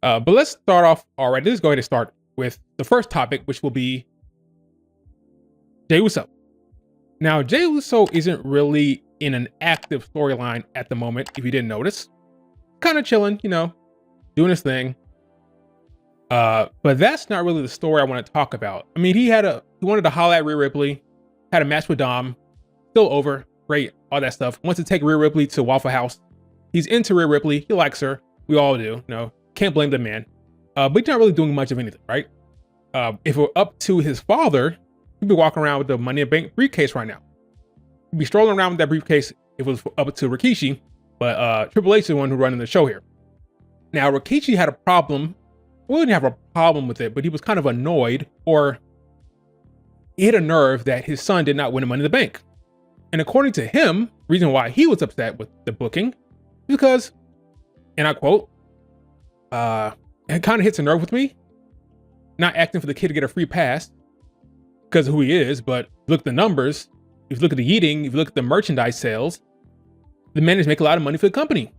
But let's start off already. Let's go ahead and start with the first topic, which will be Jey Uso. Now, Jey Uso isn't really in an active storyline at the moment, if you didn't notice. Kind of chilling, doing his thing. But that's not really the story I want to talk about. I mean, he wanted to holler at Rhea Ripley, had a match with Dom, still over, great, all that stuff. Wants to take Rhea Ripley to Waffle House. He's into Rhea Ripley, he likes her, we all do, can't blame the man. But he's not really doing much of anything, right? If it were up to his father, he'd be walking around with the Money in the Bank briefcase right now. He'd be strolling around with that briefcase if it was up to Rikishi, but Triple H is the one who's running the show here. Now, Rikishi had a problem. Well, he didn't have a problem with it, but he was kind of annoyed, or he hit a nerve that his son did not win the Money in the Bank. And according to him, reason why he was upset with the booking, because, and I quote, it kind of hits a nerve with me, not acting for the kid to get a free pass because of who he is, but look at the numbers. If you look at the eating, if you look at the merchandise sales, the man is making a lot of money for the company.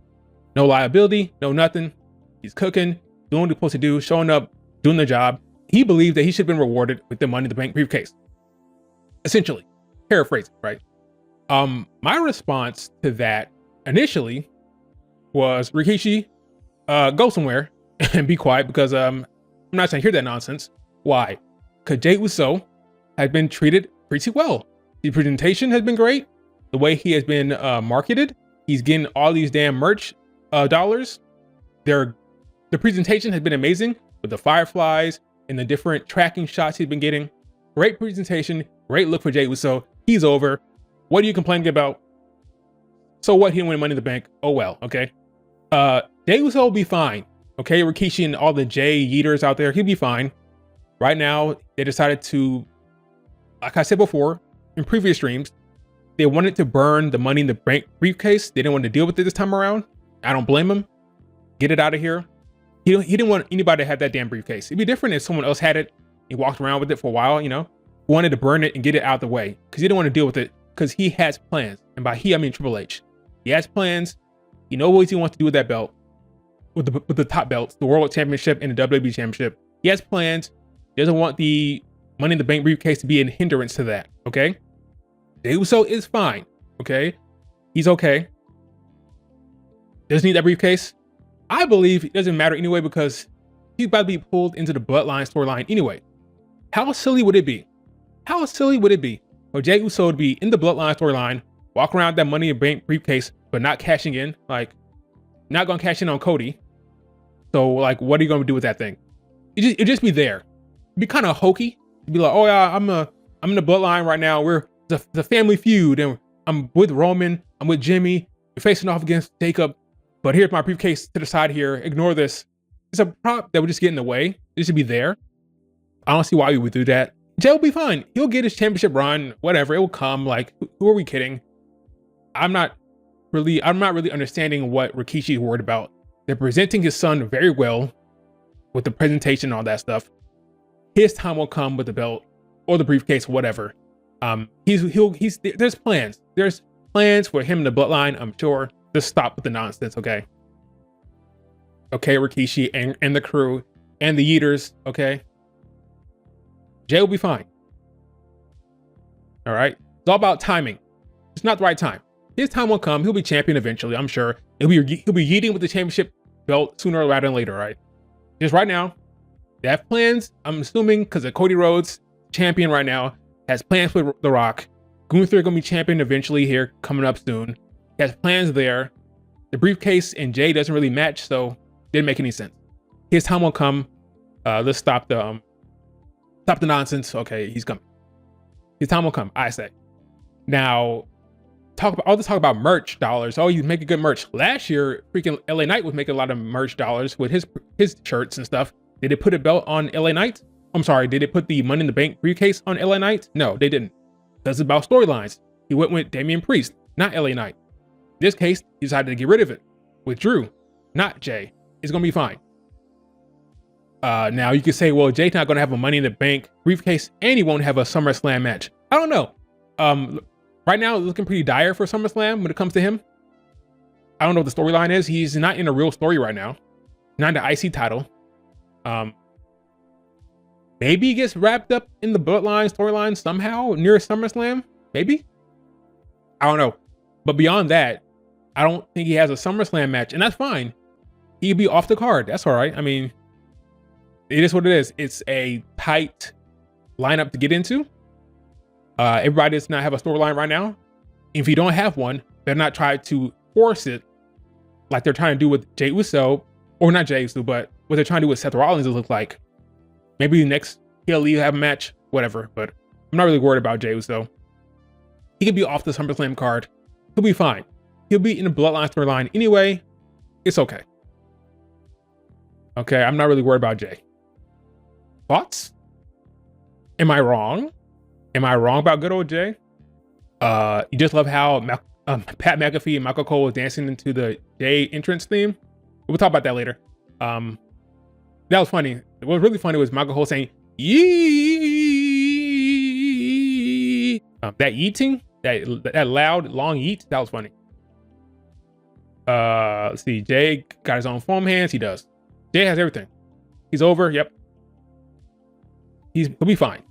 No liability, no nothing. He's cooking, doing what he's supposed to do, showing up, doing the job. He believed that he should have been rewarded with the Money in the Bank briefcase. Essentially, paraphrasing, right? My response to that initially was, Rikishi, go somewhere and be quiet, because I'm not trying to hear that nonsense. Why? Because Jey Uso has been treated pretty well. The presentation has been great. The way he has been marketed, he's getting all these damn merch dollars. The presentation has been amazing with the fireflies and the different tracking shots he's been getting. Great presentation, great look for Jey Uso. He's over. What are you complaining about? So what? He didn't win Money in the Bank. Oh well, okay. Jey Uso will be fine. Okay, Rikishi and all the Jey eaters out there, he'll be fine. Right now, they decided to, like I said before, in previous streams, they wanted to burn the Money in the Bank briefcase. They didn't want to deal with it this time around. I don't blame them. Get it out of here. He didn't want anybody to have that damn briefcase. It'd be different if someone else had it. He walked around with it for a while, wanted to burn it and get it out of the way because he didn't want to deal with it, because he has plans. And by he, I mean Triple H. He has plans. He knows what he wants to do with that belt, with the top belts, the World Championship and the WWE Championship. He has plans. He doesn't want the Money in the Bank briefcase to be a hindrance to that, okay? Jey Uso is fine, okay? He's okay. Doesn't need that briefcase. I believe it doesn't matter anyway, because he's about to be pulled into the Bloodline storyline anyway. How silly would it be? How silly would it be for Jey Uso to be in the Bloodline storyline, walk around with that Money in the Bank briefcase, but not cashing in? Like, not gonna cash in on Cody. So, like, what are you gonna do with that thing? It'd just be there. It'd be kind of hokey. It'd be like, oh yeah, I'm in the Bloodline right now. We're the family feud, and I'm with Roman. I'm with Jimmy. We're facing off against Jacob. But here's my briefcase to the side here. Ignore this. It's a prop that would just get in the way. It should be there. I don't see why we would do that. Jey will be fine. He'll get his championship run, whatever. It will come. Like, who are we kidding? I'm not really understanding what Rikishi is worried about. They're presenting his son very well with the presentation and all that stuff. His time will come with the belt or the briefcase, whatever. There's plans. There's plans for him in the Bloodline, I'm sure. Just stop with the nonsense, okay? Okay, Rikishi and the crew and the eaters, okay? Jey will be fine. All right? It's all about timing. It's not the right time. His time will come. He'll be champion eventually, I'm sure. He'll be yeeting with the championship belt sooner rather than later, right? Just right now, they have plans, I'm assuming, because of Cody Rhodes, champion right now, has plans with The Rock. Gunther gonna be champion eventually here, coming up soon. He has plans there. The briefcase and Jey doesn't really match, so didn't make any sense. His time will come. Let's stop the nonsense. Okay, he's coming. His time will come, I say. Now, all this talk about merch dollars. Oh, you make a good merch. Last year, freaking LA Knight was making a lot of merch dollars with his shirts and stuff. Did they put a belt on LA Knight? I'm sorry, did they put the Money in the Bank briefcase on LA Knight? No, they didn't. That's about storylines. He went with Damian Priest, not LA Knight. In this case, he decided to get rid of it with Drew, not Jey. It's gonna be fine. Now you could say, well, Jey's not gonna have a Money in the Bank briefcase and he won't have a SummerSlam match. I don't know. Right now it's looking pretty dire for SummerSlam when it comes to him. I don't know what the storyline is. He's not in a real story right now. not the IC title. Maybe he gets wrapped up in the Bloodline storyline somehow near SummerSlam. Maybe. I don't know. But beyond that, I don't think he has a SummerSlam match, and that's fine. He could be off the card. That's all right. I mean, it is what it is. It's a tight lineup to get into. Everybody does not have a storyline right now. If you don't have one, they're not trying to force it like they're trying to do with Jey Uso, or not Jey Uso, but what they're trying to do with Seth Rollins, it looks like. Maybe next he'll have a match, whatever. But I'm not really worried about Jey Uso. He could be off the SummerSlam card. He'll be fine. He'll be in the Bloodline storyline anyway. It's okay. Okay, I'm not really worried about Jey. Thoughts? Am I wrong? Am I wrong about good old Jey? You just love how Pat McAfee and Michael Cole was dancing into the Jey entrance theme. We'll talk about that later. That was funny. What was really funny was Michael Cole saying "yee." That yeeting, that loud, long yeet. That was funny. Let's see. Jey got his own foam hands. He does. Jey has everything. He's over. Yep. He'll be fine.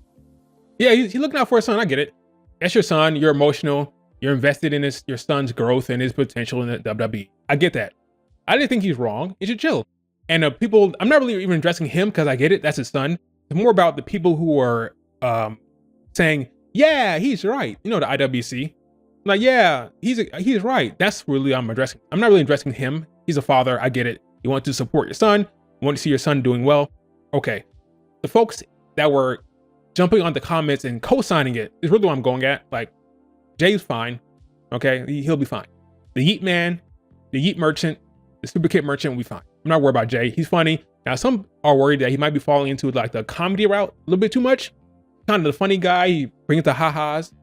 Yeah, he's looking out for his son. I get it. That's your son. You're emotional. You're invested in your son's growth and his potential in the WWE. I get that. I didn't think he's wrong. He should chill. And people, I'm not really even addressing him because I get it. That's his son. It's more about the people who are saying, yeah, he's right. You know, the IWC. Like, yeah, he's right. That's really I'm addressing. I'm not really addressing him. He's a father. I get it. You want to support your son. You want to see your son doing well. Okay. The folks that were jumping on the comments and co-signing it is really what I'm going at. Like, Jey's fine. Okay. He'll be fine. The Yeet Man, the Yeet Merchant, the Super Kid Merchant will be fine. I'm not worried about Jey. He's funny. Now, some are worried that he might be falling into like the comedy route a little bit too much. Kind of the funny guy. He brings the ha-has.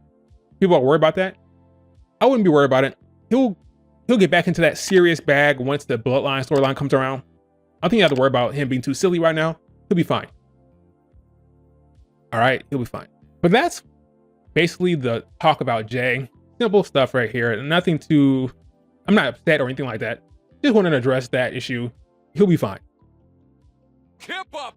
People are worried about that. I wouldn't be worried about it. He'll get back into that serious bag once the Bloodline storyline comes around. I don't think you have to worry about him being too silly right now. He'll be fine. All right, he'll be fine. But that's basically the talk about Jey. Simple stuff right here. Nothing too, I'm not upset or anything like that. Just wanted to address that issue. He'll be fine. Keep up